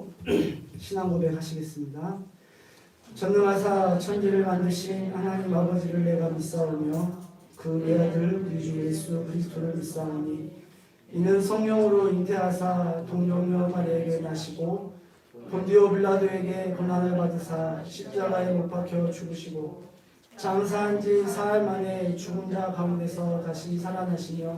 기도로 신앙 고백하시겠습니다. 전능하사 천지를 만드신 하나님 아버지를 내가 믿사오며 그 외아들 우리 주 예수 그리스도를 믿사오니 이는 성령으로 잉태하사 동정녀 마리아에게 나시고 본디오 빌라도에게 고난을 받으사 십자가에 못 박혀 죽으시고 장사한 지 사흘 만에 죽은 자 가운데서 다시 살아나시며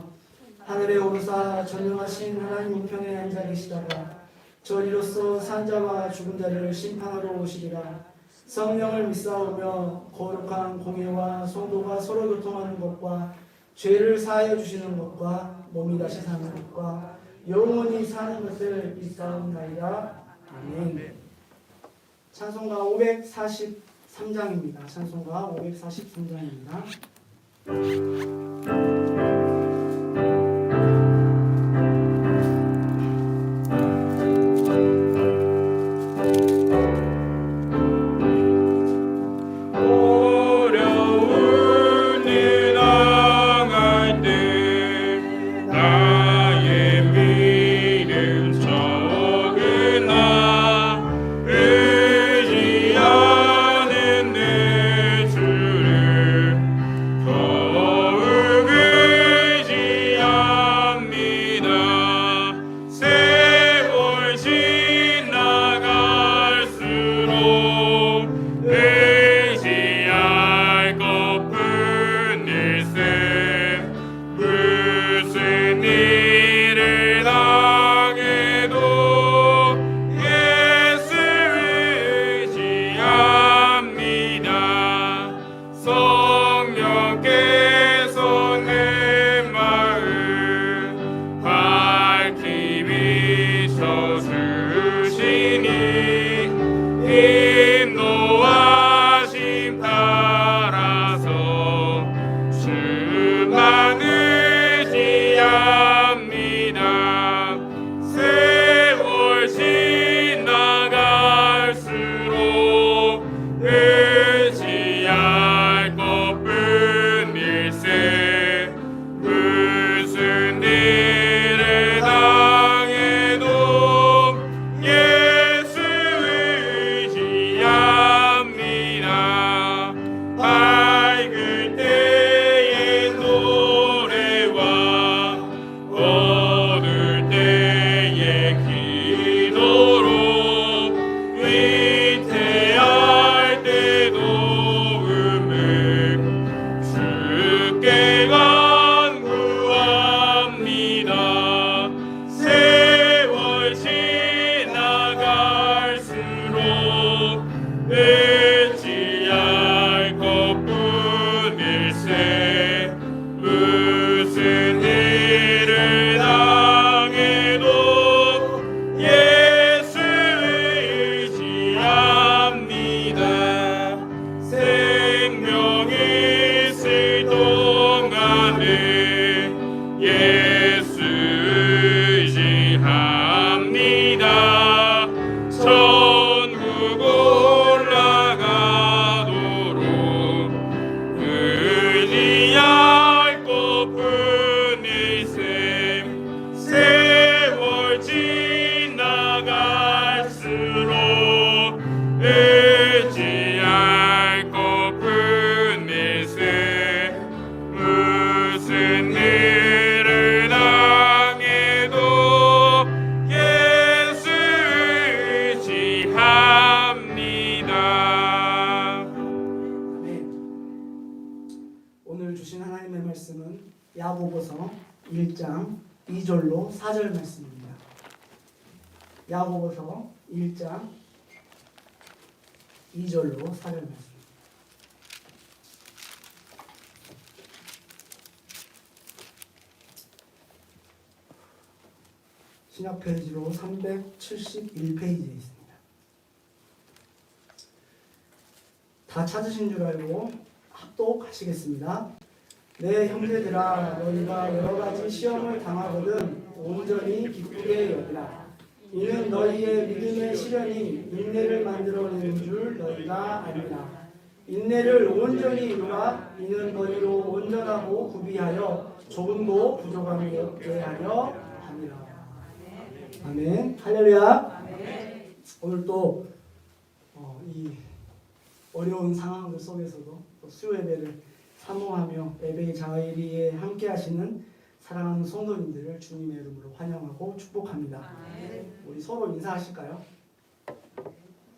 하늘에 오르사 전능하신 하나님 우편에 앉아 계시다가 저리로서 산 자와 죽은 자를 심판하러 오시리라. 성령을 믿사오며 거룩한 공예와 성도가 서로 교통하는 것과 죄를 사하여 주시는 것과 몸이 다시 사는 것과 영원히 사는 것을 믿사옵나이다. 아멘. 찬송가 543장입니다. 찬송가 543장입니다. 야고보서 1장 2절로 4절 말씀입니다. 야고보서 1장 2절로 4절 말씀. 신약 페이지로 371페이지에 있습니다. 다 찾으신 줄 알고 합독하시겠습니다. 내 형제들아, 너희가 여러 가지 시험을 당하거든 온전히 기쁘게 여기라. 이는 너희의 믿음의 시련이 인내를 만들어내는 줄 너희가 아니라. 인내를 온전히 이루라. 이는 너희로 온전하고 구비하여 조금도 부족함이 없게 하려 함이라. 아멘. 할렐루야. 오늘 또 이 어려운 상황들 속에서도 또 수요 예배를 사모하며 예배의 자리에 함께 하시는 사랑하는 성도님들을 주님의 이름으로 환영하고 축복합니다. 우리 서로 인사하실까요?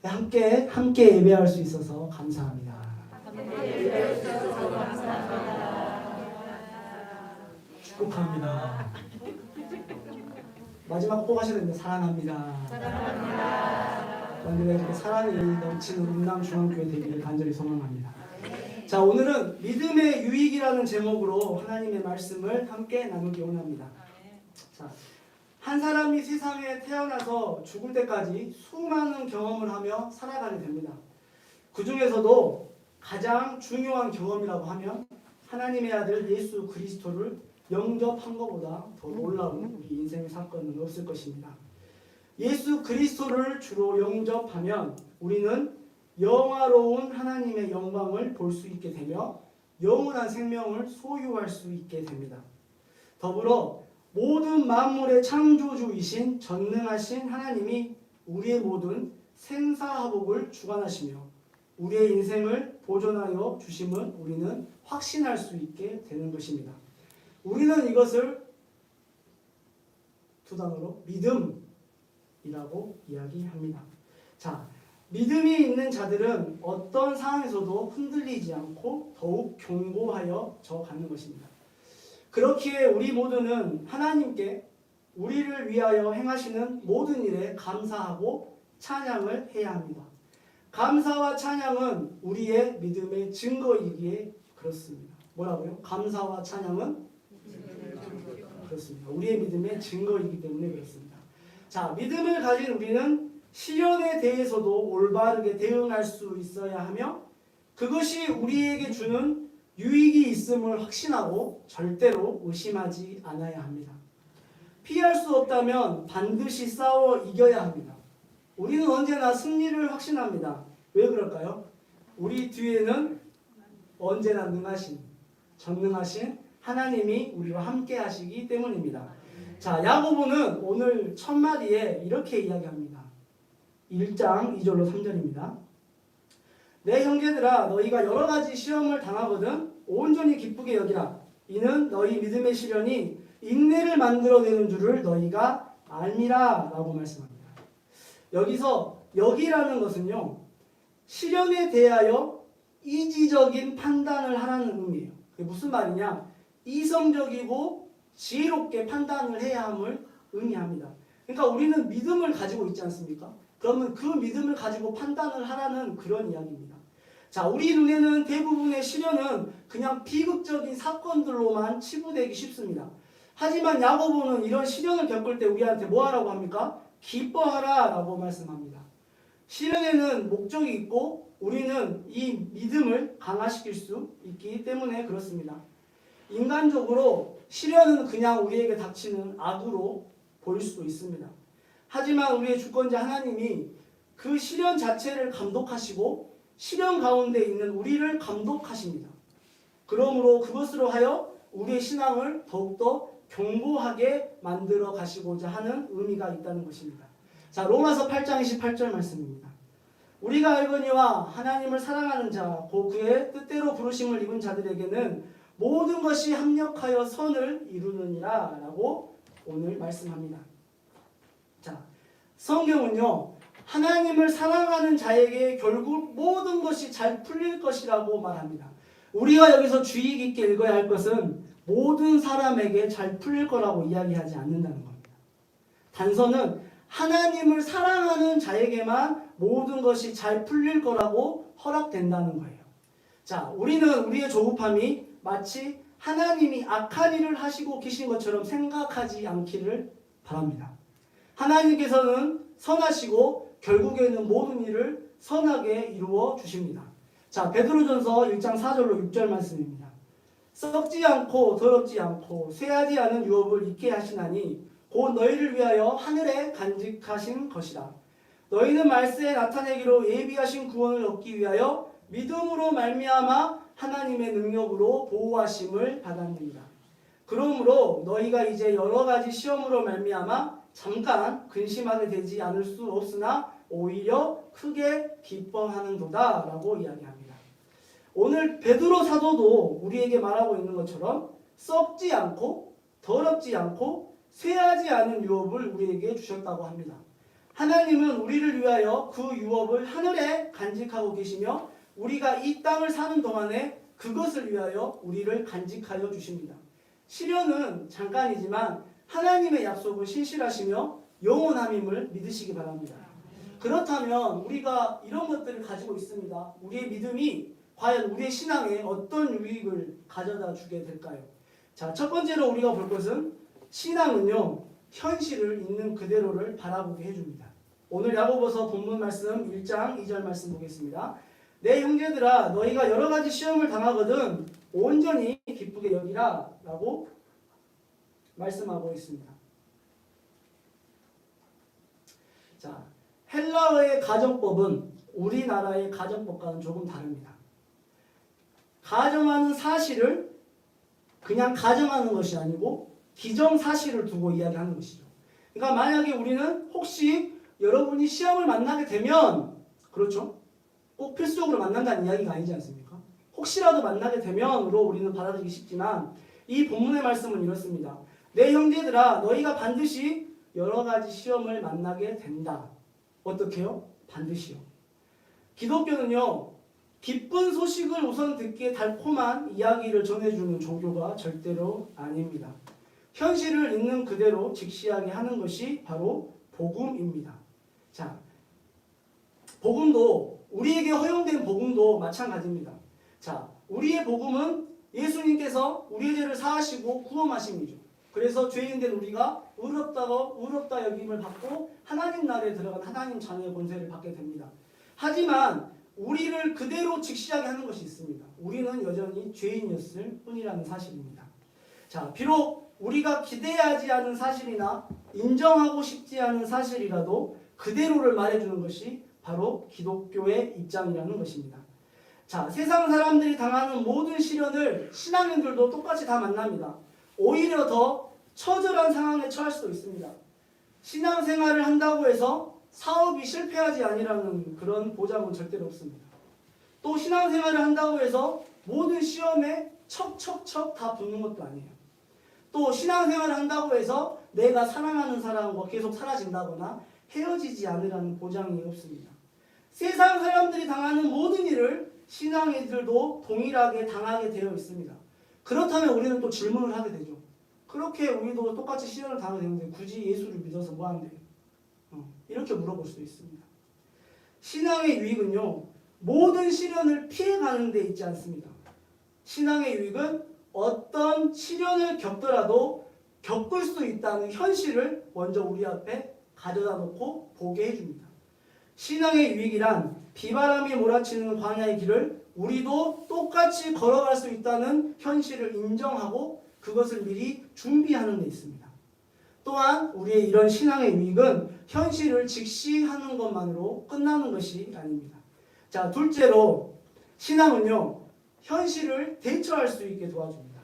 네, 함께 예배할 수 있어서 감사합니다. 축복합니다. 마지막 꼭 하셔야 됩니다. 사랑합니다. 오늘의 이렇게 사랑이 넘치는 운남중앙교회 되기를 간절히 소망합니다. 자, 오늘은 믿음의 유익이라는 제목으로 하나님의 말씀을 함께 나누기 원합니다. 자, 한 사람이 세상에 태어나서 죽을 때까지 수많은 경험을 하며 살아가게 됩니다. 그 중에서도 가장 중요한 경험이라고 하면 하나님의 아들 예수 그리스도를 영접한 것보다 더 놀라운 우리 인생의 사건은 없을 것입니다. 예수 그리스도를 주로 영접하면 우리는 영화로운 하나님의 영광을 볼 수 있게 되며 영원한 생명을 소유할 수 있게 됩니다. 더불어 모든 만물의 창조주이신 전능하신 하나님이 우리의 모든 생사화복을 주관하시며 우리의 인생을 보존하여 주심을 우리는 확신할 수 있게 되는 것입니다. 우리는 이것을 두 단어로 믿음이라고 이야기합니다. 자, 믿음이 있는 자들은 어떤 상황에서도 흔들리지 않고 더욱 견고하여 져가는 것입니다. 그렇기에 우리 모두는 하나님께 우리를 위하여 행하시는 모든 일에 감사하고 찬양을 해야 합니다. 감사와 찬양은 우리의 믿음의 증거이기에 그렇습니다. 뭐라고요? 감사와 찬양은 그렇습니다. 우리의 믿음의 증거이기 때문에 그렇습니다. 자, 믿음을 가진 우리는 시련에 대해서도 올바르게 대응할 수 있어야 하며 그것이 우리에게 주는 유익이 있음을 확신하고 절대로 의심하지 않아야 합니다. 피할 수 없다면 반드시 싸워 이겨야 합니다. 우리는 언제나 승리를 확신합니다. 왜 그럴까요? 우리 뒤에는 언제나 능하신, 전능하신 하나님이 우리와 함께 하시기 때문입니다. 자, 야고보는 오늘 첫 마디에 이렇게 이야기합니다. 1장 2절로 3절입니다. 내 형제들아 너희가 여러 가지 시험을 당하거든 온전히 기쁘게 여기라. 이는 너희 믿음의 시련이 인내를 만들어내는 줄을 너희가 알미라 라고 말씀합니다. 여기서 여기라는 것은요, 시련에 대하여 이지적인 판단을 하라는 의미예요. 그게 무슨 말이냐? 이성적이고 지혜롭게 판단을 해야 함을 의미합니다. 그러니까 우리는 믿음을 가지고 있지 않습니까? 그러면 그 믿음을 가지고 판단을 하라는 그런 이야기입니다. 자, 우리 눈에는 대부분의 시련은 그냥 비극적인 사건들로만 치부되기 쉽습니다. 하지만 야고보는 이런 시련을 겪을 때 우리한테 뭐 하라고 합니까? 기뻐하라 라고 말씀합니다. 시련에는 목적이 있고 우리는 이 믿음을 강화시킬 수 있기 때문에 그렇습니다. 인간적으로 시련은 그냥 우리에게 닥치는 악으로 보일 수도 있습니다. 하지만 우리의 주권자 하나님이 그 시련 자체를 감독하시고 시련 가운데 있는 우리를 감독하십니다. 그러므로 그것으로 하여 우리의 신앙을 더욱더 견고하게 만들어 가시고자 하는 의미가 있다는 것입니다. 자, 로마서 8장 28절 말씀입니다. 우리가 알거니와 하나님을 사랑하는 자, 곧 그의 뜻대로 부르심을 입은 자들에게는 모든 것이 합력하여 선을 이루느니라 라고 오늘 말씀합니다. 자, 성경은요, 하나님을 사랑하는 자에게 결국 모든 것이 잘 풀릴 것이라고 말합니다. 우리가 여기서 주의 깊게 읽어야 할 것은 모든 사람에게 잘 풀릴 거라고 이야기하지 않는다는 겁니다. 단서는 하나님을 사랑하는 자에게만 모든 것이 잘 풀릴 거라고 허락된다는 거예요. 자, 우리는 우리의 조급함이 마치 하나님이 악한 일을 하시고 계신 것처럼 생각하지 않기를 바랍니다. 하나님께서는 선하시고 결국에는 모든 일을 선하게 이루어 주십니다. 자, 베드로전서 1장 4절로 6절 말씀입니다. 썩지 않고 더럽지 않고 쇠하지 않은 유업을 입게 하시나니 곧 너희를 위하여 하늘에 간직하신 것이라. 너희는 말세에 나타내기로 예비하신 구원을 얻기 위하여 믿음으로 말미암아 하나님의 능력으로 보호하심을 받았느니라. 그러므로 너희가 이제 여러 가지 시험으로 말미암아 잠깐 근심하게 되지 않을 수 없으나 오히려 크게 기뻐하는도다라고 이야기합니다. 오늘 베드로 사도도 우리에게 말하고 있는 것처럼 썩지 않고 더럽지 않고 쇠하지 않은 유업을 우리에게 주셨다고 합니다. 하나님은 우리를 위하여 그 유업을 하늘에 간직하고 계시며 우리가 이 땅을 사는 동안에 그것을 위하여 우리를 간직하여 주십니다. 시련은 잠깐이지만 하나님의 약속은 신실하시며 영원함임을 믿으시기 바랍니다. 그렇다면 우리가 이런 것들을 가지고 있습니다. 우리의 믿음이 과연 우리의 신앙에 어떤 유익을 가져다 주게 될까요? 자, 첫 번째로 우리가 볼 것은 신앙은요, 현실을 있는 그대로를 바라보게 해줍니다. 오늘 야고보서 본문 말씀 1장 2절 말씀 보겠습니다. 내 형제들아 너희가 여러 가지 시험을 당하거든 온전히 기쁘게 여기라 라고 말씀하고 있습니다. 자, 헬라어의 가정법은 우리나라의 가정법과는 조금 다릅니다. 가정하는 사실을 그냥 가정하는 것이 아니고 기정사실을 두고 이야기하는 것이죠. 그러니까 만약에 우리는 혹시 여러분이 시험을 만나게 되면, 그렇죠? 꼭 필수적으로 만난다는 이야기가 아니지 않습니까? 혹시라도 만나게 되면으로 우리는 받아들이기 쉽지만 이 본문의 말씀은 이렇습니다. 내 형제들아 너희가 반드시 여러 가지 시험을 만나게 된다. 어떻게요? 반드시요. 기독교는요, 기쁜 소식을 우선 듣기에 달콤한 이야기를 전해주는 종교가 절대로 아닙니다. 현실을 있는 그대로 직시하게 하는 것이 바로 복음입니다. 자, 복음도 우리에게 허용된 복음도 마찬가지입니다. 자, 우리의 복음은 예수님께서 우리의 죄를 사하시고 구원하심이죠. 그래서 죄인된 우리가 의롭다 여김을 받고 하나님 나라에 들어간 하나님 자녀의 권세를 받게 됩니다. 하지만 우리를 그대로 직시하게 하는 것이 있습니다. 우리는 여전히 죄인이었을 뿐이라는 사실입니다. 자, 비록 우리가 기대하지 않은 사실이나 인정하고 싶지 않은 사실이라도 그대로를 말해주는 것이 바로 기독교의 입장이라는 것입니다. 자, 세상 사람들이 당하는 모든 시련을 신앙인들도 똑같이 다 만납니다. 오히려 더 처절한 상황에 처할 수도 있습니다. 신앙생활을 한다고 해서 사업이 실패하지 아니라는 그런 보장은 절대로 없습니다. 또 신앙생활을 한다고 해서 모든 시험에 척척척 다 붙는 것도 아니에요. 또 신앙생활을 한다고 해서 내가 사랑하는 사람과 계속 사라진다거나 헤어지지 않으라는 보장이 없습니다. 세상 사람들이 당하는 모든 일을 신앙인들도 동일하게 당하게 되어 있습니다. 그렇다면 우리는 또 질문을 하게 되죠. 그렇게 우리도 똑같이 시련을 당하게 되는데 굳이 예수를 믿어서 뭐 하는데? 이렇게 물어볼 수 있습니다. 신앙의 유익은요, 모든 시련을 피해가는 데 있지 않습니다. 신앙의 유익은 어떤 시련을 겪더라도 겪을 수 있다는 현실을 먼저 우리 앞에 가져다 놓고 보게 해줍니다. 신앙의 유익이란 비바람이 몰아치는 광야의 길을 우리도 똑같이 걸어갈 수 있다는 현실을 인정하고 그것을 미리 준비하는 데 있습니다. 또한 우리의 이런 신앙의 유익은 현실을 직시하는 것만으로 끝나는 것이 아닙니다. 자, 둘째로 신앙은요, 현실을 대처할 수 있게 도와줍니다.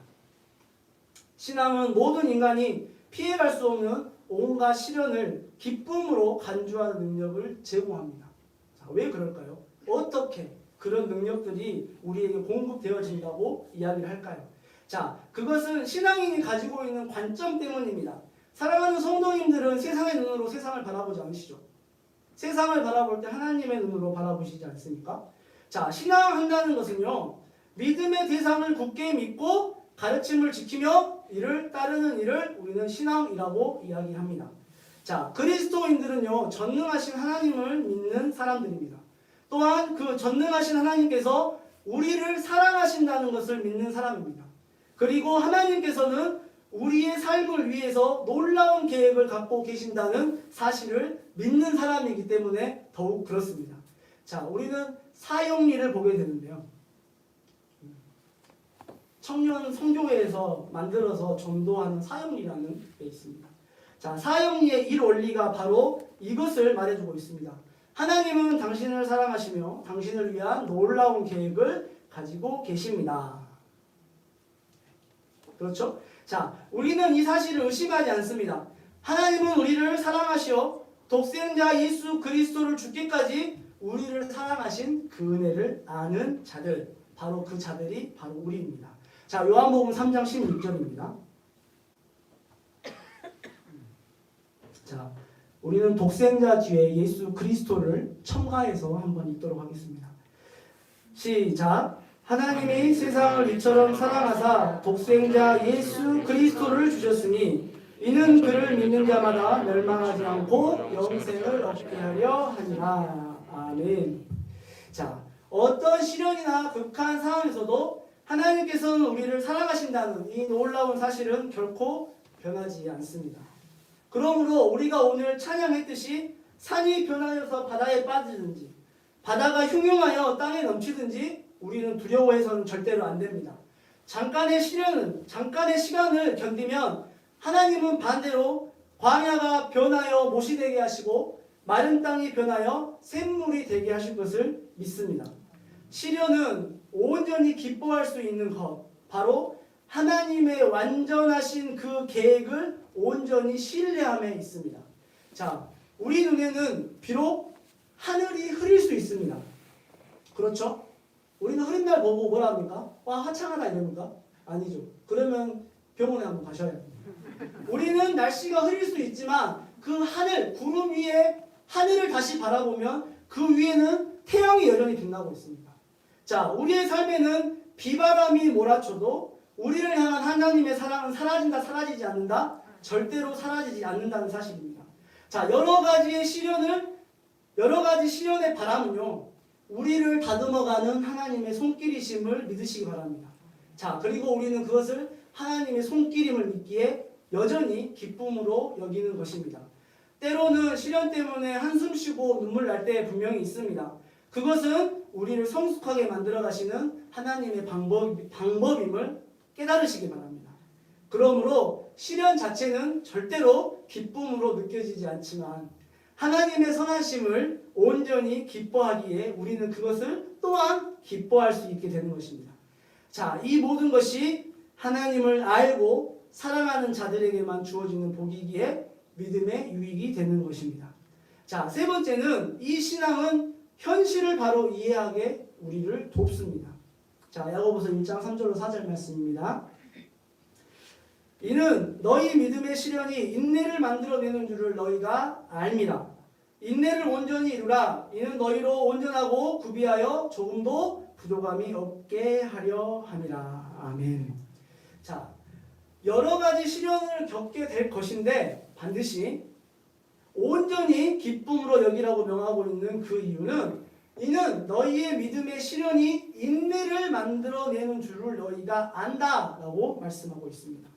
신앙은 모든 인간이 피해갈 수 없는 온갖 시련을 기쁨으로 간주하는 능력을 제공합니다. 자, 왜 그럴까요? 어떻게 그런 능력들이 우리에게 공급되어진다고 이야기를 할까요? 자, 그것은 신앙인이 가지고 있는 관점 때문입니다. 사랑하는 성도님들은 세상의 눈으로 세상을 바라보지 않으시죠? 세상을 바라볼 때 하나님의 눈으로 바라보시지 않습니까? 자, 신앙한다는 것은요, 믿음의 대상을 굳게 믿고 가르침을 지키며 이를 따르는 일을 우리는 신앙이라고 이야기합니다. 자, 그리스도인들은요, 전능하신 하나님을 믿는 사람들입니다. 또한 그 전능하신 하나님께서 우리를 사랑하신다는 것을 믿는 사람입니다. 그리고 하나님께서는 우리의 삶을 위해서 놀라운 계획을 갖고 계신다는 사실을 믿는 사람이기 때문에 더욱 그렇습니다. 자, 우리는 사형리를 보게 되는데요. 청년 성교회에서 만들어서 전도하는 사형리라는 게 있습니다. 자, 사형리의 일 원리가 바로 이것을 말해주고 있습니다. 하나님은 당신을 사랑하시며 당신을 위한 놀라운 계획을 가지고 계십니다. 그렇죠? 자, 우리는 이 사실을 의심하지 않습니다. 하나님은 우리를 사랑하시어 독생자 예수 그리스도를 죽기까지 우리를 사랑하신 그 은혜를 아는 자들, 바로 그 자들이 바로 우리입니다. 자, 요한복음 3장 16절입니다. 자, 우리는 독생자 뒤에 예수 그리스도를 첨가해서 한번 읽도록 하겠습니다. 시작. 하나님이 세상을 이처럼 사랑하사 독생자 예수 그리스도를 주셨으니 이는 그를 믿는 자마다 멸망하지 않고 영생을 얻게 하려 하니라. 아멘. 자, 어떤 시련이나 극한 상황에서도 하나님께서는 우리를 사랑하신다는 이 놀라운 사실은 결코 변하지 않습니다. 그러므로 우리가 오늘 찬양했듯이 산이 변하여서 바다에 빠지든지 바다가 흉흉하여 땅에 넘치든지 우리는 두려워해서는 절대로 안 됩니다. 잠깐의 시간을 견디면 하나님은 반대로 광야가 변하여 못이 되게 하시고 마른 땅이 변하여 샘물이 되게 하실 것을 믿습니다. 시련은 온전히 기뻐할 수 있는 것, 바로 하나님의 완전하신 그 계획을 온전히 신뢰함에 있습니다. 자, 우리 눈에는 비록 하늘이 흐릴 수 있습니다. 그렇죠? 우리는 흐린 날 보고 뭐라 합니까? 와, 화창하다 이럽니까? 아니죠. 그러면 병원에 한번 가셔야 합니다. 우리는 날씨가 흐릴 수 있지만 그 하늘, 구름 위에 하늘을 다시 바라보면 그 위에는 태양이 여전히 빛나고 있습니다. 자, 우리의 삶에는 비바람이 몰아쳐도 우리를 향한 하나님의 사랑은 사라지지 않는다? 절대로 사라지지 않는다는 사실입니다. 자, 여러 가지 시련의 바람은요, 우리를 다듬어가는 하나님의 손길이심을 믿으시기 바랍니다. 자, 그리고 우리는 그것을 하나님의 손길임을 믿기에 여전히 기쁨으로 여기는 것입니다. 때로는 시련 때문에 한숨 쉬고 눈물 날 때 분명히 있습니다. 그것은 우리를 성숙하게 만들어 가시는 하나님의 방법임을 깨달으시기 바랍니다. 그러므로 시련 자체는 절대로 기쁨으로 느껴지지 않지만 하나님의 선하심을 온전히 기뻐하기에 우리는 그것을 또한 기뻐할 수 있게 되는 것입니다. 자, 이 모든 것이 하나님을 알고 사랑하는 자들에게만 주어지는 복이기에 믿음의 유익이 되는 것입니다. 자, 세 번째는 이 신앙은 현실을 바로 이해하게 우리를 돕습니다. 자, 야고보서 1장 3절로 4절 말씀입니다. 이는 너희 믿음의 시련이 인내를 만들어내는 줄을 너희가 알미라. 인내를 온전히 이루라. 이는 너희로 온전하고 구비하여 조금도 부족함이 없게 하려 함이라. 아멘. 자, 여러 가지 시련을 겪게 될 것인데 반드시 온전히 기쁨으로 여기라고 명하고 있는 그 이유는 이는 너희의 믿음의 시련이 인내를 만들어내는 줄을 너희가 안다라고 말씀하고 있습니다.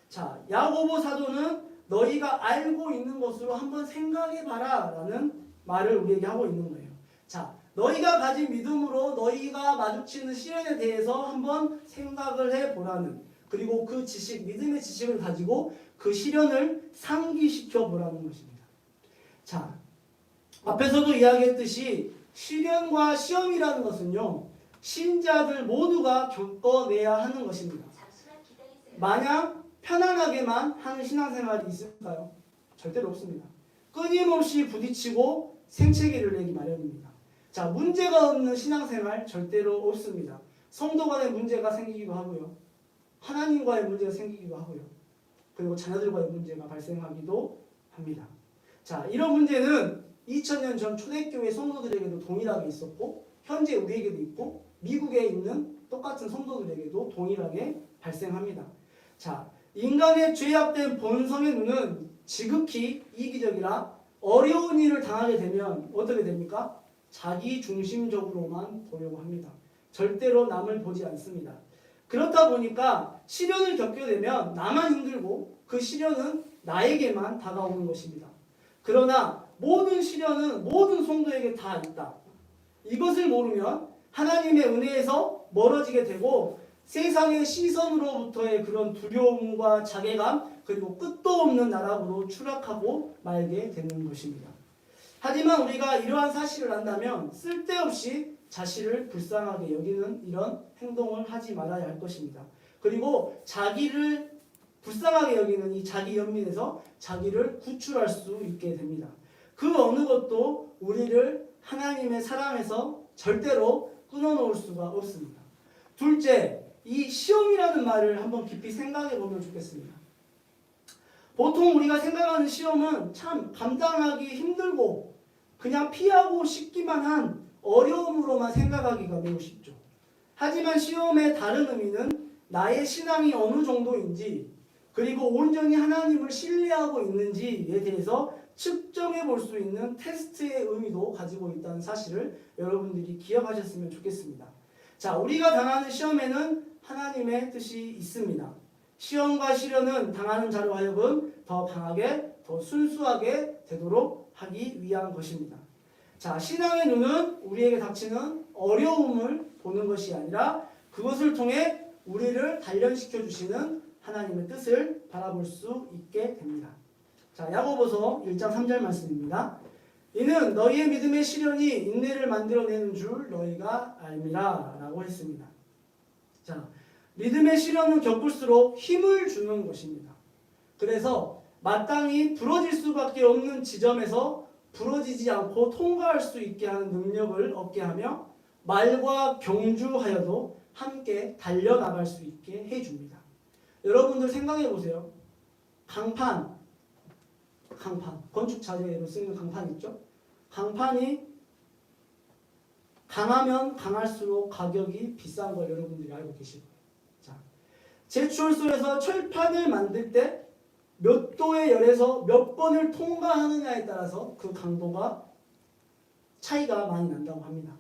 자, 야고보 사도는 너희가 알고 있는 것으로 한번 생각해봐라 라는 말을 우리에게 하고 있는 거예요. 자, 너희가 가진 믿음으로 너희가 마주치는 시련에 대해서 한번 생각을 해보라는, 그리고 그 지식, 믿음의 지식을 가지고 그 시련을 상기시켜 보라는 것입니다. 자, 앞에서도 이야기했듯이 시련과 시험이라는 것은요, 신자들 모두가 겪어내야 하는 것입니다. 마냥 편안하게만 하는 신앙생활이 있을까요? 절대로 없습니다. 끊임없이 부딪히고 생채기를 내기 마련입니다. 자, 문제가 없는 신앙생활 절대로 없습니다. 성도 간의 문제가 생기기도 하고요. 하나님과의 문제가 생기기도 하고요. 그리고 자녀들과의 문제가 발생하기도 합니다. 자, 이런 문제는 2000년 전 초대교회 성도들에게도 동일하게 있었고 현재 우리에게도 있고 미국에 있는 똑같은 성도들에게도 동일하게 발생합니다. 자, 인간의 죄악된 본성의 눈은 지극히 이기적이라 어려운 일을 당하게 되면 어떻게 됩니까? 자기 중심적으로만 보려고 합니다. 절대로 남을 보지 않습니다. 그렇다 보니까 시련을 겪게 되면 나만 힘들고 그 시련은 나에게만 다가오는 것입니다. 그러나 모든 시련은 모든 성도에게 다 있다. 이것을 모르면 하나님의 은혜에서 멀어지게 되고 세상의 시선으로부터의 그런 두려움과 자괴감, 그리고 끝도 없는 나락으로 추락하고 말게 되는 것입니다. 하지만 우리가 이러한 사실을 안다면 쓸데없이 자신을 불쌍하게 여기는 이런 행동을 하지 말아야 할 것입니다. 그리고 자기를 불쌍하게 여기는 이 자기 연민에서 자기를 구출할 수 있게 됩니다. 그 어느 것도 우리를 하나님의 사랑에서 절대로 끊어놓을 수가 없습니다. 둘째, 이 시험이라는 말을 한번 깊이 생각해 보면 좋겠습니다. 보통 우리가 생각하는 시험은 참 감당하기 힘들고 그냥 피하고 싶기만 한 어려움으로만 생각하기가 매우 쉽죠. 하지만 시험의 다른 의미는 나의 신앙이 어느 정도인지 그리고 온전히 하나님을 신뢰하고 있는지에 대해서 측정해 볼 수 있는 테스트의 의미도 가지고 있다는 사실을 여러분들이 기억하셨으면 좋겠습니다. 자, 우리가 당하는 시험에는 하나님의 뜻이 있습니다. 시험과 시련은 당하는 자로 하여금 더 강하게, 더 순수하게 되도록 하기 위한 것입니다. 자, 신앙의 눈은 우리에게 닥치는 어려움을 보는 것이 아니라 그것을 통해 우리를 단련시켜 주시는 하나님의 뜻을 바라볼 수 있게 됩니다. 자, 야고보서 1장 3절 말씀입니다. 이는 너희의 믿음의 시련이 인내를 만들어내는 줄 너희가 알미라 라고 했습니다. 자, 믿음의 시련은 겪을수록 힘을 주는 것입니다. 그래서 마땅히 부러질 수밖에 없는 지점에서 부러지지 않고 통과할 수 있게 하는 능력을 얻게 하며 말과 경주하여도 함께 달려나갈 수 있게 해줍니다. 여러분들 생각해 보세요. 강판, 건축 자재로 쓰는 강판 있죠? 강판이 강하면 강할수록 가격이 비싼 걸 여러분들이 알고 계실 거예요. 자, 제철소에서 철판을 만들 때 몇 도의 열에서 몇 번을 통과하느냐에 따라서 그 강도가 차이가 많이 난다고 합니다.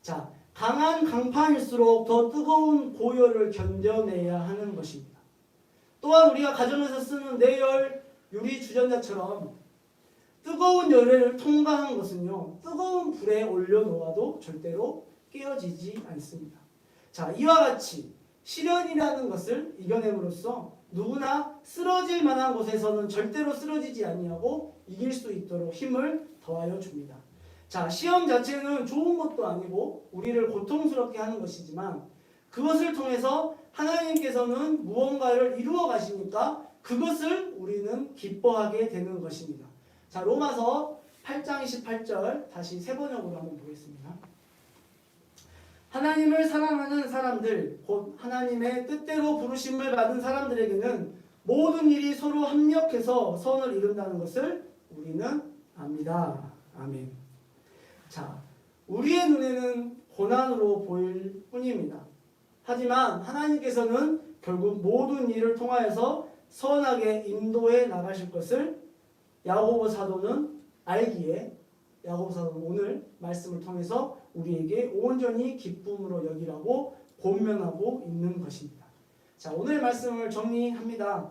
자, 강한 강판일수록 더 뜨거운 고열을 견뎌내야 하는 것입니다. 또한 우리가 가정에서 쓰는 내열 유리 주전자처럼 뜨거운 열을 통과한 것은요, 뜨거운 불에 올려놓아도 절대로 깨어지지 않습니다. 자, 이와 같이 시련이라는 것을 이겨냄으로써 누구나 쓰러질 만한 곳에서는 절대로 쓰러지지 아니하고 이길 수 있도록 힘을 더하여 줍니다. 자, 시험 자체는 좋은 것도 아니고 우리를 고통스럽게 하는 것이지만 그것을 통해서 하나님께서는 무언가를 이루어 가시니까 그것을 우리는 기뻐하게 되는 것입니다. 자, 로마서 8장 28절 다시 세 번역으로 한번 보겠습니다. 하나님을 사랑하는 사람들, 곧 하나님의 뜻대로 부르심을 받은 사람들에게는 모든 일이 서로 합력해서 선을 이룬다는 것을 우리는 압니다. 아멘. 자, 우리의 눈에는 고난으로 보일 뿐입니다. 하지만 하나님께서는 결국 모든 일을 통하여서 선하게 인도해 나가실 것을 야고보 사도는 알기에 야고보 사도는 오늘 말씀을 통해서 우리에게 온전히 기쁨으로 여기라고 권면하고 있는 것입니다. 자, 오늘 말씀을 정리합니다.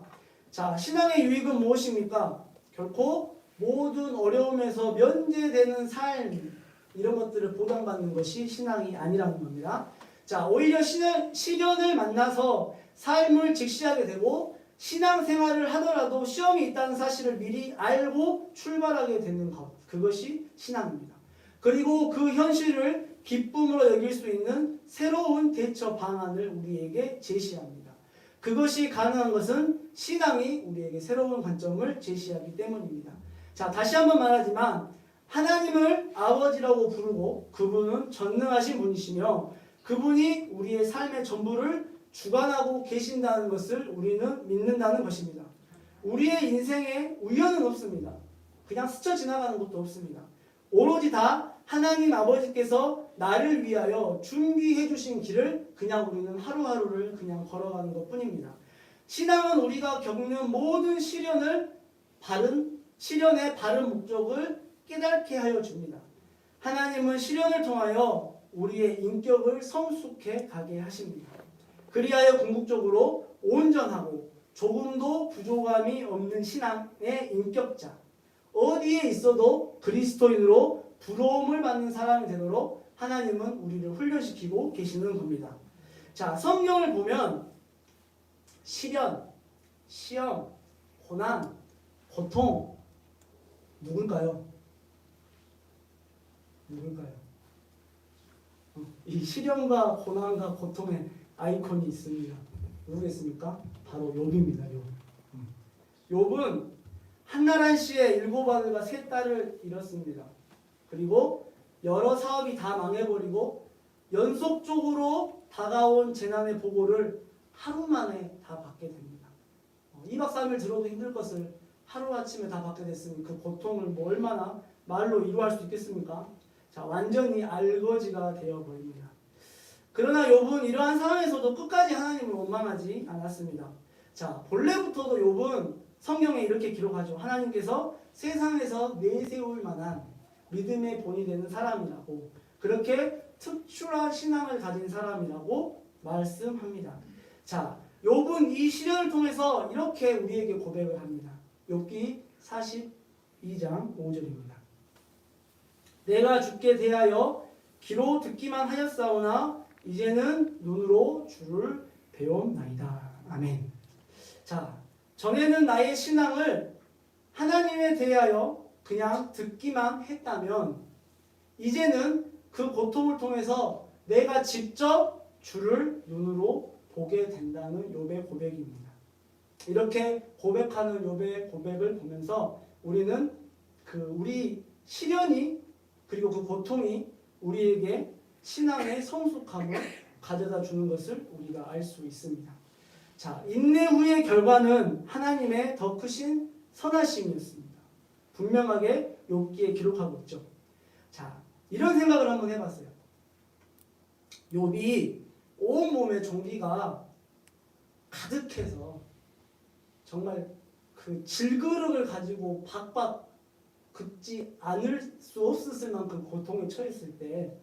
자, 신앙의 유익은 무엇입니까? 결코 모든 어려움에서 면제되는 삶, 이런 것들을 보장받는 것이 신앙이 아니라는 겁니다. 자, 오히려 시련을 만나서 삶을 직시하게 되고 신앙생활을 하더라도 시험이 있다는 사실을 미리 알고 출발하게 되는 것, 그것이 신앙입니다. 그리고 그 현실을 기쁨으로 여길 수 있는 새로운 대처 방안을 우리에게 제시합니다. 그것이 가능한 것은 신앙이 우리에게 새로운 관점을 제시하기 때문입니다. 자, 다시 한번 말하지만 하나님을 아버지라고 부르고 그분은 전능하신 분이시며 그분이 우리의 삶의 전부를 주관하고 계신다는 것을 우리는 믿는다는 것입니다. 우리의 인생에 우연은 없습니다. 그냥 스쳐 지나가는 것도 없습니다. 오로지 다 하나님 아버지께서 나를 위하여 준비해 주신 길을 그냥 우리는 하루하루를 그냥 걸어가는 것 뿐입니다. 신앙은 우리가 겪는 모든 시련의 바른 목적을 깨닫게 하여 줍니다. 하나님은 시련을 통하여 우리의 인격을 성숙해 가게 하십니다. 그리하여 궁극적으로 온전하고 조금도 부족함이 없는 신앙의 인격자, 어디에 있어도 그리스도인으로 부러움을 받는 사람이 되도록 하나님은 우리를 훈련시키고 계시는 겁니다. 자, 성경을 보면 시련, 시험, 고난, 고통 누굴까요? 이 시련과 고난과 고통의 아이콘이 있습니다. 누구겠습니까? 바로 욥입니다. 욥은 한나란 씨의 7아들과 3딸을 잃었습니다. 그리고 여러 사업이 다 망해버리고 연속적으로 다가온 재난의 보고를 하루 만에 다 받게 됩니다. 2박 3일 들어도 힘들 것을 하루아침에 다 받게 됐으니 그 고통을 뭐 얼마나 말로 이루할 수 있겠습니까? 자, 완전히 알거지가 되어버립니다. 그러나 욥은 이러한 상황에서도 끝까지 하나님을 원망하지 않았습니다. 자, 본래부터도 욥은 성경에 이렇게 기록하죠. 하나님께서 세상에서 내세울 만한 믿음의 본이 되는 사람이라고, 그렇게 특출한 신앙을 가진 사람이라고 말씀합니다. 자, 욥은 이 시련을 통해서 이렇게 우리에게 고백을 합니다. 욥기 42장 5절입니다. 내가 주께 대하여 귀로 듣기만 하였사오나 이제는 눈으로 주를 배웠나이다. 아멘. 자, 전에는 나의 신앙을 하나님에 대하여 그냥 듣기만 했다면 이제는 그 고통을 통해서 내가 직접 주를 눈으로 보게 된다는 욥의 고백입니다. 이렇게 고백하는 욥의 고백을 보면서 우리는 우리 시련이 그리고 그 고통이 우리에게 신앙의 성숙함을 가져다 주는 것을 우리가 알 수 있습니다. 자, 인내 후의 결과는 하나님의 더 크신 선하심이었습니다. 분명하게 욥기에 기록하고 있죠. 자, 이런 생각을 한번 해봤어요. 욥이 온몸에 종기가 가득해서 정말 그 질그릇을 가지고 박박 긁지 않을 수 없었을 만큼 고통에 처했을 때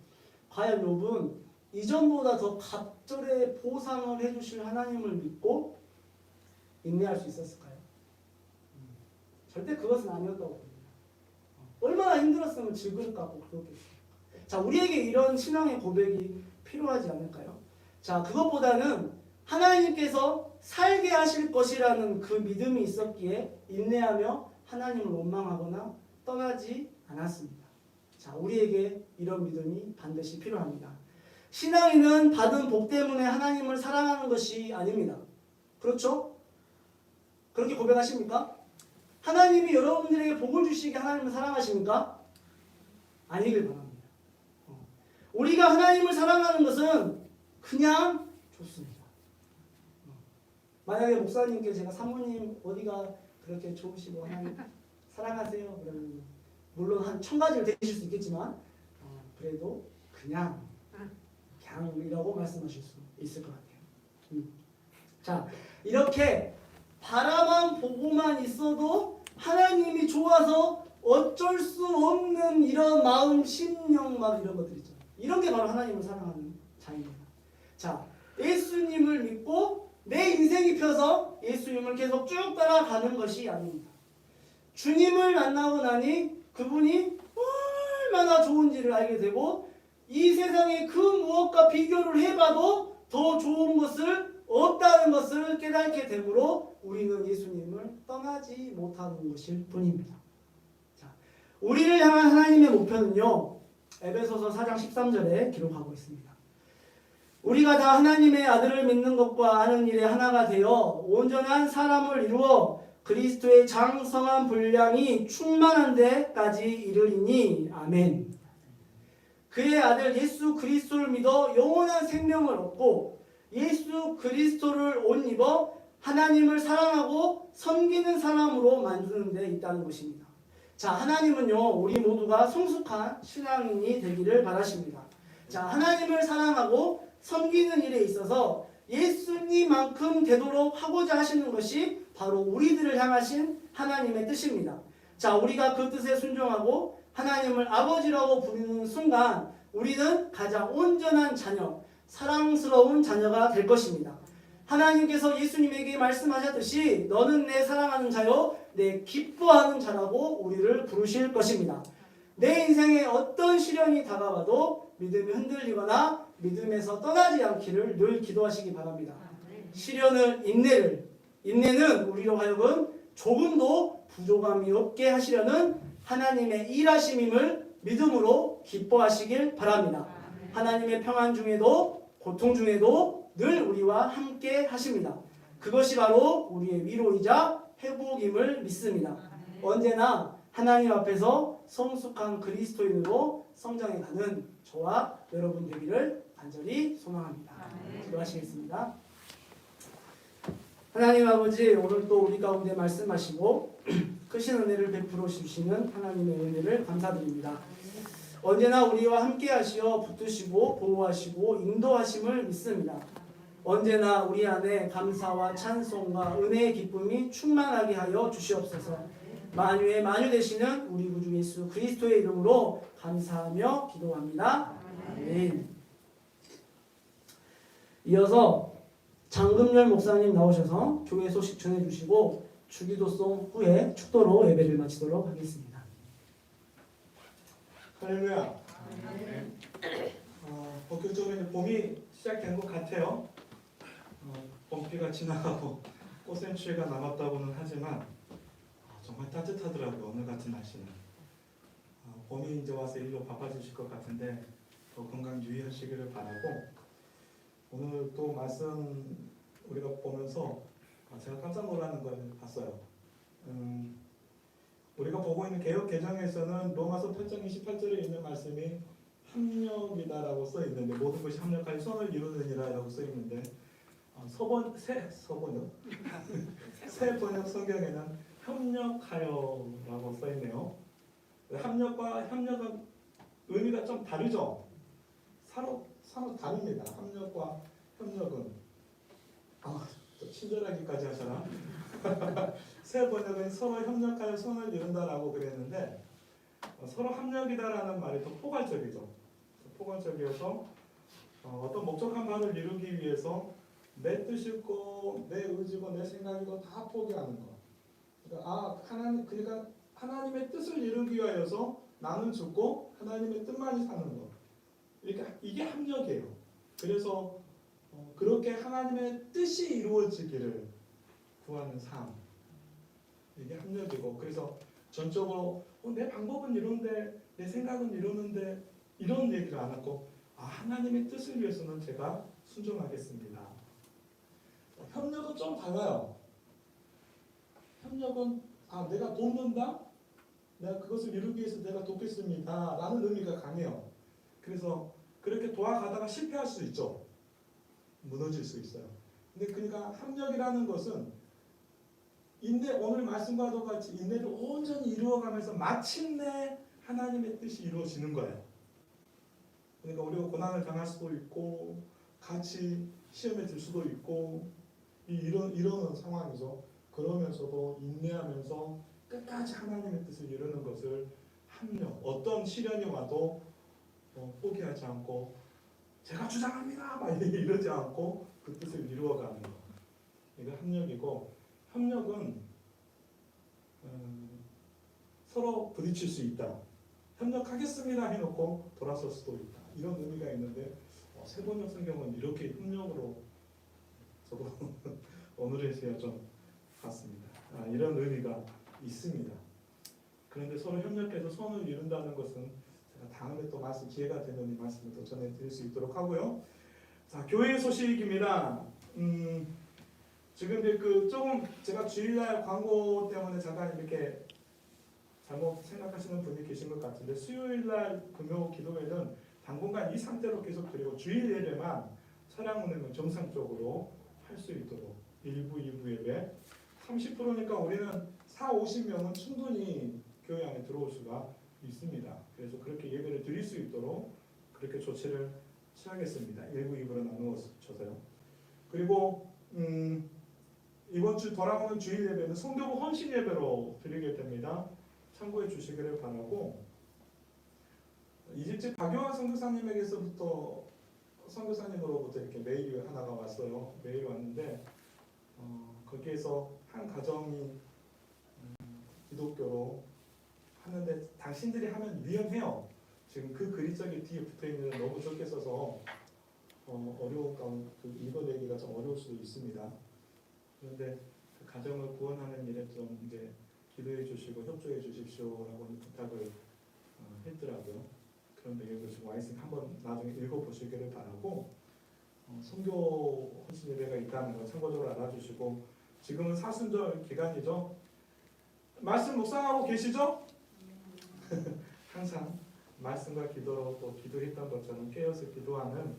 과연 욥은 이전보다 더 갑절의 보상을 해주실 하나님을 믿고 인내할 수 있었을까요? 절대 그것은 아니었다고 봅니다. 얼마나 힘들었으면 질그릇 갖고 그렇겠어요. 자, 우리에게 이런 신앙의 고백이 필요하지 않을까요? 자, 그것보다는 하나님께서 살게 하실 것이라는 그 믿음이 있었기에 인내하며 하나님을 원망하거나 떠나지 않았습니다. 자, 우리에게 이런 믿음이 반드시 필요합니다. 신앙인은 받은 복 때문에 하나님을 사랑하는 것이 아닙니다. 그렇죠? 그렇게 고백하십니까? 하나님이 여러분들에게 복을 주시게 하나님을 사랑하십니까? 아니길 바랍니다. 우리가 하나님을 사랑하는 것은 그냥 좋습니다. 만약에 목사님께 제가 사모님 어디가 그렇게 좋으시고 하나님 사랑하세요 그러면 물론 한 1000가지를 대실 수 있겠지만 그래도 그냥이라고 말씀하실 수 있을 것 같아요. 자, 이렇게 바라만 보고만 있어도 하나님이 좋아서 어쩔 수 없는 이런 마음, 심령 막 이런 것들 있잖아요. 이런 게 바로 하나님을 사랑하는 자입니다. 자, 예수님을 믿고 내 인생이 펴서 예수님을 계속 쭉 따라가는 것이 아닙니다. 주님을 만나고 나니 그분이 얼마나 좋은지를 알게 되고 이 세상의 그 무엇과 비교를 해봐도 더 좋은 것을 없다는 것을 깨닫게 되므로 우리는 예수님을 떠나지 못하는 것일 뿐입니다. 자, 우리를 향한 하나님의 목표는요, 에베소서 4장 13절에 기록하고 있습니다. 우리가 다 하나님의 아들을 믿는 것과 아는 일에 하나가 되어 온전한 사람을 이루어 그리스도의 장성한 분량이 충만한 데까지 이르리니 아멘. 그의 아들 예수 그리스도를 믿어 영원한 생명을 얻고 예수 그리스도를 옷 입어 하나님을 사랑하고 섬기는 사람으로 만드는 데 있다는 것입니다. 자, 하나님은요, 우리 모두가 성숙한 신앙인이 되기를 바라십니다. 자, 하나님을 사랑하고 섬기는 일에 있어서 예수님만큼 되도록 하고자 하시는 것이 바로 우리들을 향하신 하나님의 뜻입니다. 자, 우리가 그 뜻에 순종하고 하나님을 아버지라고 부르는 순간 우리는 가장 온전한 자녀, 사랑스러운 자녀가 될 것입니다. 하나님께서 예수님에게 말씀하셨듯이 너는 내 사랑하는 자요 내 기뻐하는 자라고 우리를 부르실 것입니다. 내 인생에 어떤 시련이 다가와도 믿음이 흔들리거나 믿음에서 떠나지 않기를 늘 기도하시기 바랍니다. 시련을 인내는 우리로 하여금 조금도 부족함이 없게 하시려는 하나님의 일하심임을 믿음으로 기뻐하시길 바랍니다. 하나님의 평안 중에도 고통 중에도 늘 우리와 함께 하십니다. 그것이 바로 우리의 위로이자 회복임을 믿습니다. 언제나 하나님 앞에서 성숙한 그리스도인으로 성장해가는 저와 여러분 되기를 간절히 소망합니다. 기도하시겠습니다. 하나님 아버지, 오늘 또 우리 가운데 말씀하시고 크신 은혜를 베풀어 주시는 하나님의 은혜를 감사드립니다. 언제나 우리와 함께 하시어 붙드시고 보호하시고 인도하심을 믿습니다. 언제나 우리 안에 감사와 찬송과 은혜의 기쁨이 충만하게 하여 주시옵소서. 만유의 만유 되시는 우리 구주 예수 그리스도의 이름으로 감사하며 기도합니다. 아멘. 이어서 장금열 목사님 나오셔서 교회 소식 전해주시고 주기도송 후에 축도로 예배를 마치도록 하겠습니다. 할렐루야. 본격적으로 이제 봄이 시작된 것 같아요. 봄비가 지나가고 꽃샘추위가 남았다고는 하지만 정말 따뜻하더라고요. 오늘 같은 날씨는. 봄이 이제 와서 일로 바빠지실 것 같은데 더 건강 유의하시기를 바라고, 오늘 또 말씀 우리가 보면서 제가 깜짝 놀라는 걸 봤어요. 우리가 보고 있는 개역 개정에서는 로마서 8장 28절에 있는 말씀이 합력이다라고 써 있는데, 모든 것이 합력하여 선을 이루느니라라고 써 있는데, 새 번역 성경에는 협력하여라고 써 있네요. 합력과 협력은 의미가 좀 다르죠. 서로 다릅니다. 합력과 협력은. 또 친절하기까지 하셔라. 새 번역은 서로 협력하여 선을 이룬다라고 그랬는데, 서로 합력이다라는 말이 더 포괄적이죠. 포괄적이어서 어떤 목적한 바를 이루기 위해서 내 뜻이고 내 의지고 내 생각이고 다 포기하는 거. 그러니까 하나님의 뜻을 이루기 위하여서 나는 죽고 하나님의 뜻만이 사는 거. 이게 합력이에요. 그래서 그렇게 하나님의 뜻이 이루어지기를 구하는 삶. 이게 합력이고, 그래서 전적으로 내 방법은 이런데 내 생각은 이러는데 이런 얘기를 안 하고, 하나님의 뜻을 위해서는 제가 순종하겠습니다. 협력은 좀 달라요. 협력은 내가 돕는다? 내가 그것을 이루기 위해서 내가 돕겠습니다 라는 의미가 강해요. 그래서 그렇게 도와가다가 실패할 수 있죠. 무너질 수 있어요. 근데 그러니까 합력이라는 것은 오늘 말씀과도 같이 인내를 온전히 이루어가면서 마침내 하나님의 뜻이 이루어지는 거예요. 그러니까 우리가 고난을 당할 수도 있고 같이 시험에 들 수도 있고 이러는 상황이죠. 그러면서도 인내하면서 끝까지 하나님의 뜻을 이루는 것을 합력. 어떤 시련이 와도 포기하지 않고 제가 주장합니다 막 이러지 않고 그 뜻을 이루어가는 거. 이거 합력이고, 협력은 서로 부딪힐 수 있다. 협력하겠습니다 해놓고 돌아설 수도 있다. 이런 의미가 있는데 세번역 성경은 이렇게 협력으로 저도 오늘에서야 좀 봤습니다. 이런 의미가 있습니다. 그런데 서로 협력해서 선을 이룬다는 것은 제가 다음에 또 기회가 되면 이 말씀을 또 전해드릴 수 있도록 하고요. 자, 교회 소식입니다. 지금 이제 조금 제가 주일날 광고 때문에 잠깐 이렇게 잘못 생각하시는 분이 계신 것 같은데, 수요일날 금요 기도회는 당분간 이 상태로 계속 드리고 주일 예배만 차량 운행을 정상적으로 할 수 있도록 1부, 2부 예배 30%니까 우리는 40-50명은 충분히 교회 안에 들어올 수가 있습니다. 그래서 그렇게 예배를 드릴 수 있도록 그렇게 조치를 취하겠습니다. 1부, 2부로 나누어서요. 그리고 이번 주 돌아오는 주일 예배는 성교부 헌신 예배로 드리게 됩니다. 참고해 주시기를 바라고, 이집집 박용환 선교사님으로부터 이렇게 메일이 하나가 왔어요. 메일이 왔는데 거기에서 한 가정이 기독교로 하는데 당신들이 하면 위험해요. 지금 그 그림자기 뒤에 붙어있는 너무 적게 써서 읽어내기가 좀 어려울 수도 있습니다. 그런데 그 가정을 구원하는 일에 좀 이제 기도해 주시고 협조해 주십시오라고 부탁을 했더라고요. 그런 내용도 지금 와 있으니 한번 나중에 읽어보시기를 바라고, 선교 헌신 예배가 있다는 거 참고적으로 알아주시고, 지금은 사순절 기간이죠. 말씀 묵상하고 계시죠? 항상 말씀과 기도로 또 기도했던 것처럼 깨어서 기도하는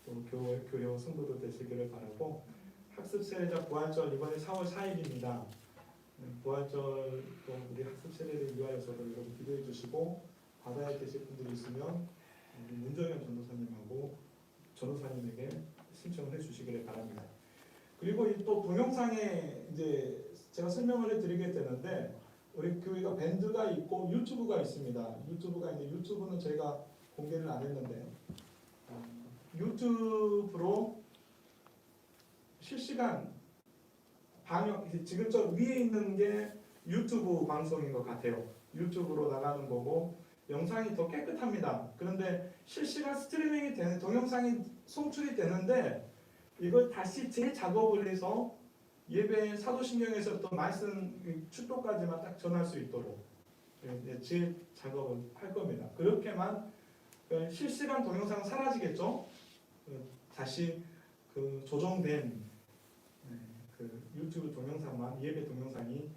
또 교회와 성도들 되시기를 바라고, 학습 세례자 부활절 이번에 4월 4일입니다. 부활절 또 우리 학습 세례를 위하여서도 여러분 기도해 주시고, 바다에 계실 분들이 있으면 우리 문정현 전도사님하고 전도사님에게 신청을 해주시기를 바랍니다. 그리고 또 동영상에 이제 제가 설명을 해드리게 되는데, 우리 교회가 밴드가 있고 유튜브가 있습니다. 유튜브는 저희가 공개를 안 했는데, 유튜브로 실시간 방영, 지금 저 위에 있는 게 유튜브 방송인 것 같아요. 유튜브로 나가는 거고 영상이 더 깨끗합니다. 그런데 실시간 스트리밍이 되는, 동영상이 송출이 되는데 이걸 다시 재작업을 해서 예배 사도신경에서부터 말씀 축도까지만 딱 전할 수 있도록 재작업을 할 겁니다. 그렇게만 실시간 동영상은 사라지겠죠. 다시 그 조정된 그 유튜브 동영상만, 예배 동영상이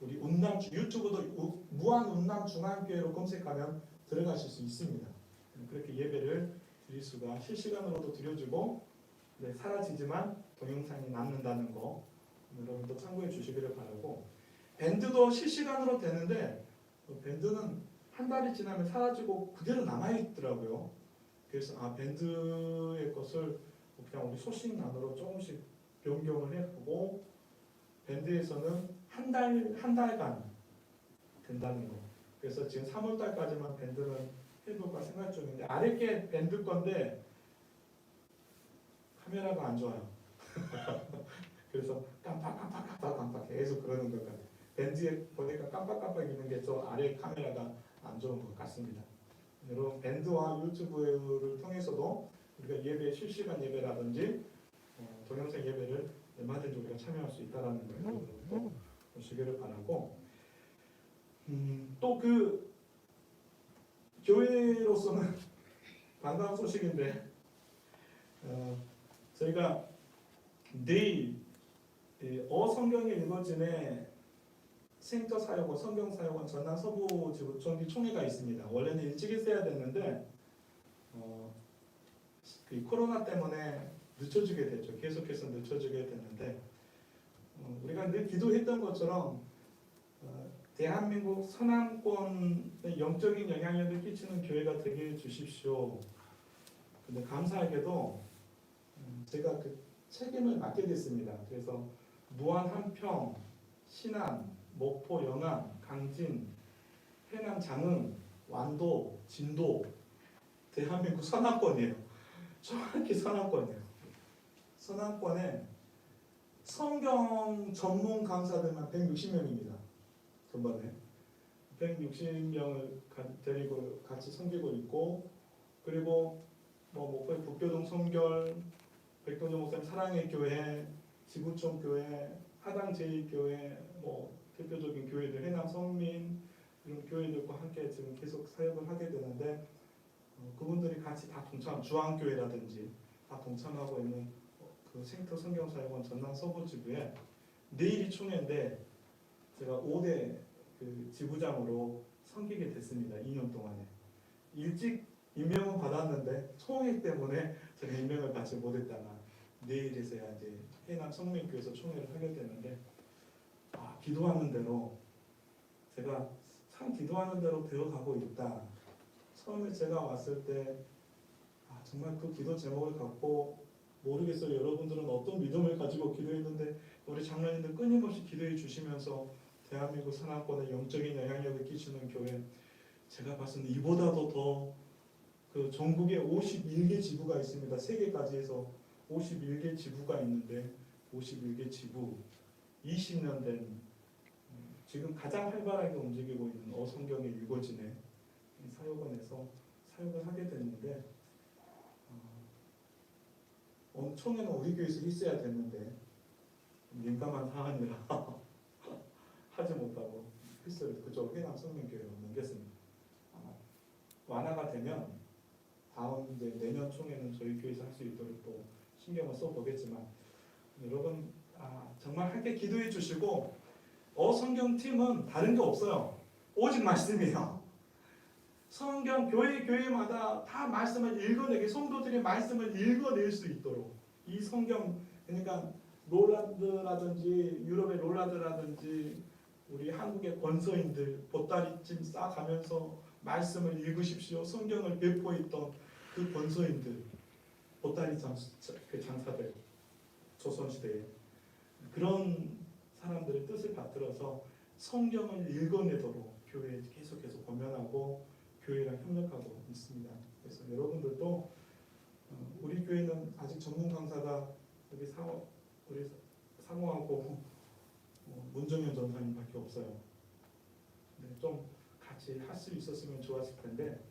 우리 유튜브도 무한 운남 중앙교회로 검색하면 들어가실 수 있습니다. 그렇게 예배를 드릴 수가, 실시간으로도 드려주고 사라지지만 동영상이 남는다는 거 여러분도 참고해 주시기를 바라고, 밴드도 실시간으로 되는데 밴드는 한 달이 지나면 사라지고 그대로 남아있더라고요. 그래서 밴드의 것을 그냥 우리 소식란으로 조금씩 변경을 해보고, 밴드에서는 한 달간 된다는 거. 그래서 지금 3월달까지만 밴드는 해볼까 생각 중인데, 아래 게 밴드 건데 카메라가 안 좋아요. 그래서 깜빡 계속 그러는 것 같아요. 밴드에 보니까 깜빡 있는 게 저 아래 카메라가 안 좋은 것 같습니다. 여러분 밴드와 유튜브를 통해서도 우리가 예배, 실시간 예배라든지 동영상 예배를 얼마든지 우리가 참여할 수 있다는 걸 또 보시기를 바라고, 또 그 교회로서는 반가운 소식인데, 저희가 내일 성경이 읽어진의 생터 사역원, 성경 사역원 전남 서부 지구촌기 총회가 있습니다. 원래는 일찍 있어야 됐는데 그 코로나 때문에 늦춰지게 됐죠. 계속해서 늦춰지게 됐는데, 우리가 늘 기도했던 것처럼 대한민국 서남권에 영적인 영향력을 끼치는 교회가 되게 해 주십시오. 근데 감사하게도 제가 그 책임을 맡게 됐습니다. 그래서 무안, 한평, 신안, 목포, 영암, 강진, 해남, 장흥, 완도, 진도, 대한민국 서남권이에요. 정확히 서남권이에요. 서남권에 성경 전문 강사들만 160명입니다. 전반에 160명을 데리고 같이 섬기고 있고, 그리고 목포의 북교동 성결, 백동정 목사님 사랑의 교회, 지구촌 교회, 하당 제2교회, 대표적인 교회들, 해남 성민 이런 교회들과 함께 지금 계속 사역을 하게 되는데, 그분들이 같이 다 주안교회라든지 다 동참하고 있는 그 생터 성경사역원 전남 서부지부에 내일이 총회인데, 제가 5대 그 지부장으로 섬기게 됐습니다. 2년 동안에. 일찍 임명은 받았는데 총회 때문에 제가 임명을 받지 못했다가 내일에서야 이제 해남 성민교에서 총회를 하게 되는데, 기도하는 대로, 제가 참 기도하는 대로 되어가고 있다. 처음에 제가 왔을 때 정말 그 기도 제목을 갖고, 모르겠어요. 여러분들은 어떤 믿음을 가지고 기도했는데 우리 장로님들 끊임없이 기도해 주시면서 대한민국 서남권에 영적인 영향력을 끼치는 교회, 제가 봤을 때 이보다도 더 그 전국에 51개 지부가 있습니다. 세계까지 해서 51개 지부가 있는데 51개 지부, 20년 된 지금 가장 활발하게 움직이고 있는 성경에 읽어지네 사역원에서 사역을 하게 됐는데, 총회는 우리 교회에서 있어야 됐는데 민감한 사안이라 하지 못하고 필수를 그쪽 해남 성민교회로 넘겼습니다. 완화가 되면 다음 이제 내년 총회는 저희 교회에서 할 수 있도록 또 신경을 써보겠지만, 여러분 정말 함께 기도해 주시고, 성경팀은 다른 게 없어요. 오직 말씀이에요. 성경 교회마다 다 말씀을 읽어내게, 성도들이 말씀을 읽어낼 수 있도록 이 성경, 그러니까 롤라드라든지 유럽의 롤라드라든지 우리 한국의 권서인들 보따리찜 싸가면서 말씀을 읽으십시오. 성경을 배포했던 그 권서인들, 보따리 장사들, 조선시대에 그런 사람들의 뜻을 받들어서 성경을 읽어내도록 교회에 계속해서 권면하고 교회랑 협력하고 있습니다. 그래서 여러분들도 우리 교회는 아직 전문 강사가 우리 상호하고 문정현 전사님밖에 없어요. 좀 같이 할 수 있었으면 좋았을 텐데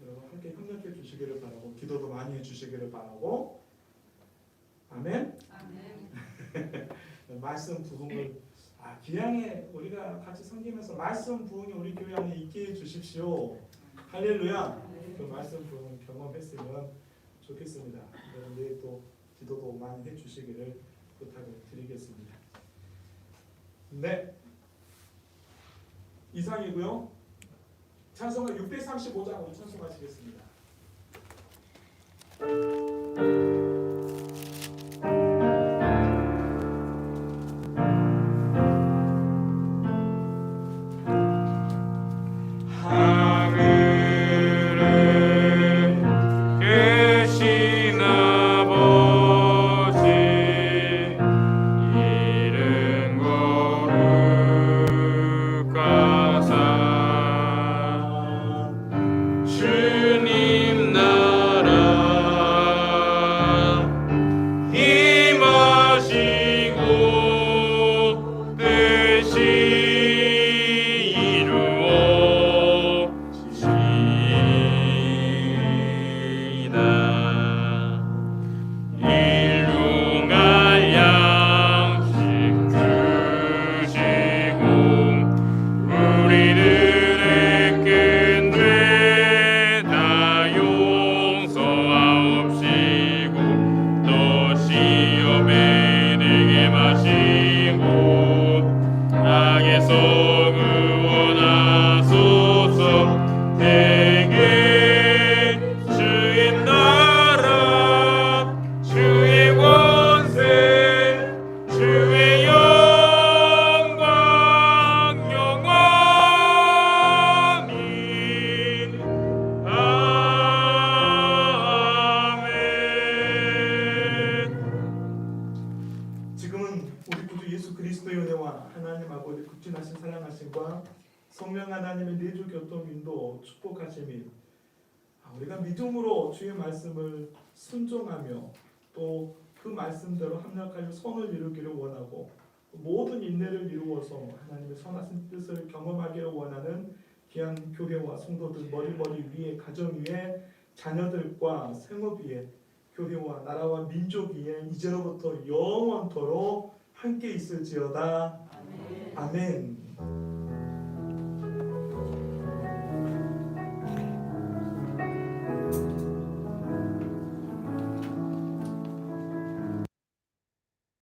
여러분 함께 협력해 주시기를 바라고 기도도 많이 해 주시기를 바라고 아멘. 아멘. 말씀 부흥을 기양에 우리가 같이 섬기면서 말씀 부흥이 우리 교회 안에 있게 해 주십시오. 할렐루야. 그 말씀 부흥 경험했으면 좋겠습니다. 내일 또 기도도 많이 해 주시기를 부탁을 드리겠습니다. 네, 이상이고요. 찬송가 635장 찬송하시겠습니다. 성령 하나님의 내주 교통 인도 축복하심이 우리가 믿음으로 주의 말씀을 순종하며 또 그 말씀대로 합력하여 선을 이루기를 원하고 모든 인내를 이루어서 하나님의 선하신 뜻을 경험하기를 원하는 귀한 교회와 성도들 머리 위에 가정 위에 자녀들과 생업 위에 교회와 나라와 민족 위에 이제로부터 영원토록 함께 있을지어다. 아멘.